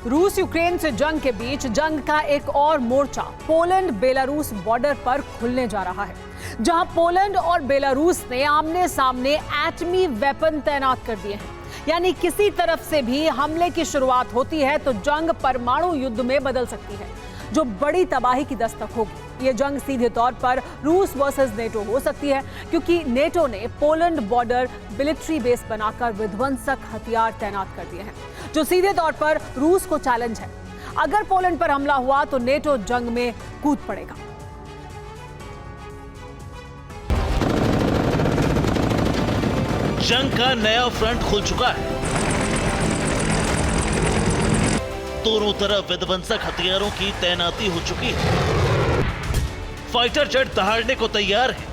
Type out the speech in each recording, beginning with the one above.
रूस यूक्रेन से जंग के बीच जंग का एक और मोर्चा पोलैंड बेलारूस बॉर्डर पर खुलने जा रहा है, जहां पोलैंड और बेलारूस ने आमने सामने एटमी वेपन तैनात कर दिए हैं। यानी किसी तरफ से भी हमले की शुरुआत होती है तो जंग परमाणु युद्ध में बदल सकती है, जो बड़ी तबाही की दस्तक होगी। ये जंग सीधे तौर पर रूस वर्सेस नेटो हो सकती है, क्योंकि नेटो ने पोलैंड बॉर्डर मिलिट्री बेस बनाकर विध्वंसक हथियार तैनात कर दिए हैं, जो सीधे तौर पर रूस को चैलेंज है। अगर पोलैंड पर हमला हुआ तो नेटो जंग में कूद पड़ेगा। जंग का नया फ्रंट खुल चुका है। दोनों तरफ विध्वंसक हथियारों की तैनाती हो चुकी है। फाइटर जेट दहाड़ने को तैयार है।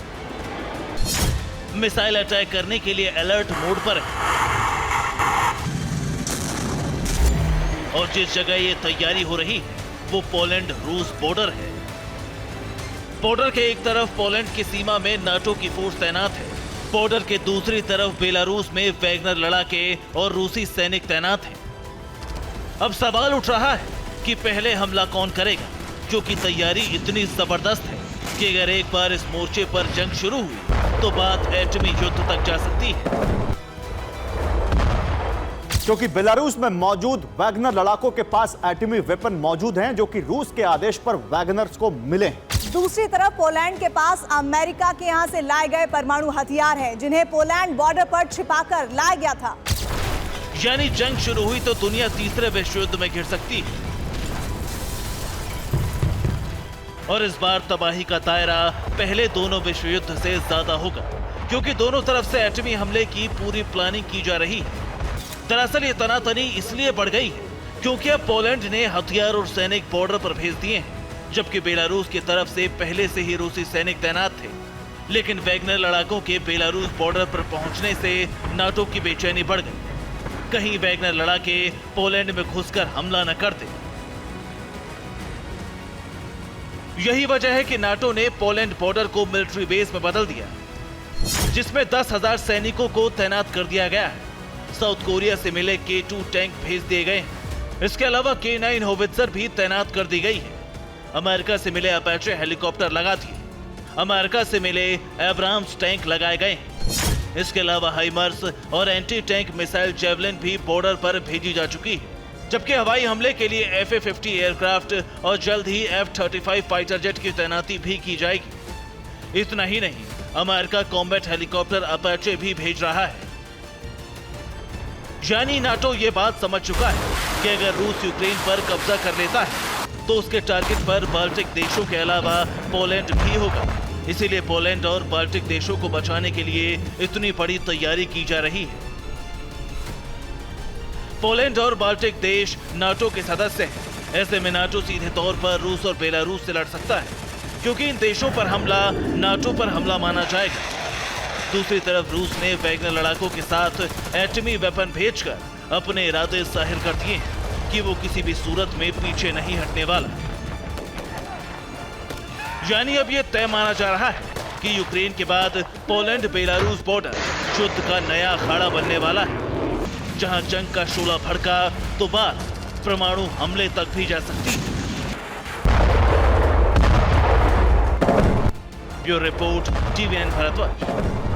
मिसाइल अटैक करने के लिए अलर्ट मोड पर है। और जिस जगह ये तैयारी हो रही है वो पोलैंड रूस बॉर्डर है। बॉर्डर के एक तरफ पोलैंड की सीमा में नाटो की फोर्स तैनात है। बॉर्डर के दूसरी तरफ बेलारूस में वैगनर लड़ाके और रूसी सैनिक तैनात हैं। अब सवाल उठ रहा है कि पहले हमला कौन करेगा, क्योंकि तैयारी इतनी जबरदस्त है कि अगर एक बार इस मोर्चे पर जंग शुरू हुई तो बात एटमी युद्ध तक जा सकती है। क्योंकि बेलारूस में मौजूद वैगनर लड़ाकों के पास एटमी वेपन मौजूद हैं, जो कि रूस के आदेश पर वैगनर्स को मिले। दूसरी तरफ पोलैंड के पास अमेरिका के यहां से लाए गए परमाणु हथियार हैं, जिन्हें पोलैंड बॉर्डर पर छिपाकर लाया गया था। यानी जंग शुरू हुई तो दुनिया तीसरे विश्व युद्ध में घिर सकती है। और इस बार तबाही का दायरा पहले दोनों विश्व युद्ध से ज्यादा होगा, क्योंकि दोनों तरफ से एटमी हमले की पूरी प्लानिंग की जा रही है। दरअसल ये तनातनी इसलिए बढ़ गई है क्योंकि अब पोलैंड ने हथियार और सैनिक बॉर्डर पर भेज दिए हैं, जबकि बेलारूस की तरफ से पहले से ही रूसी सैनिक तैनात थे। लेकिन वैगनर लड़ाकों के बेलारूस बॉर्डर पर पहुंचने से नाटो की बेचैनी बढ़ गई। कहीं वैगनर लड़ाके पोलैंड में घुसकर हमला न करते। यही वजह है कि नाटो ने पोलैंड बॉर्डर को मिलिट्री बेस में बदल दिया, जिसमें 10,000 सैनिकों को तैनात कर दिया गया है। साउथ कोरिया से मिले K2 टैंक भेज दिए गए हैं। इसके अलावा K9 होवित्जर भी तैनात कर दी गई है। अमेरिका से मिले अपाचे हेलीकॉप्टर लगा दिए। अमेरिका से मिले एब्राम्स टैंक लगाए गए हैं। इसके अलावा हाइमर्स और एंटी टैंक मिसाइल जेवलिन भी बॉर्डर पर भेजी जा चुकी है, जबकि हवाई हमले के लिए FA-50 एयरक्राफ्ट और जल्द ही F-35 फाइटर जेट की तैनाती भी की जाएगी। इतना ही नहीं, अमेरिका कॉम्बैट हेलीकॉप्टर अपाचे भी भेज रहा है। यानी नाटो ये बात समझ चुका है कि अगर रूस यूक्रेन पर कब्जा कर लेता है तो उसके टारगेट पर बाल्टिक देशों के अलावा पोलैंड भी होगा। इसीलिए पोलैंड और बाल्टिक देशों को बचाने के लिए इतनी बड़ी तैयारी की जा रही है। पोलैंड और बाल्टिक देश नाटो के सदस्य हैं। ऐसे में नाटो सीधे तौर पर रूस और बेलारूस से लड़ सकता है, क्योंकि इन देशों पर हमला नाटो पर हमला माना जाएगा। दूसरी तरफ रूस ने वैगनर लड़ाकों के साथ एटमी वेपन भेजकर अपने इरादे जाहिर कर दिए हैं कि वो किसी भी सूरत में पीछे नहीं हटने वाला। यानी अब ये तय माना जा रहा है कि यूक्रेन के बाद पोलैंड बेलारूस बॉर्डर युद्ध का नया अखाड़ा बनने वाला है, जहां जंग का शोला भड़का तो बात परमाणु हमले तक भी जा सकती है। Bureau report, TVN Bharatvarsh.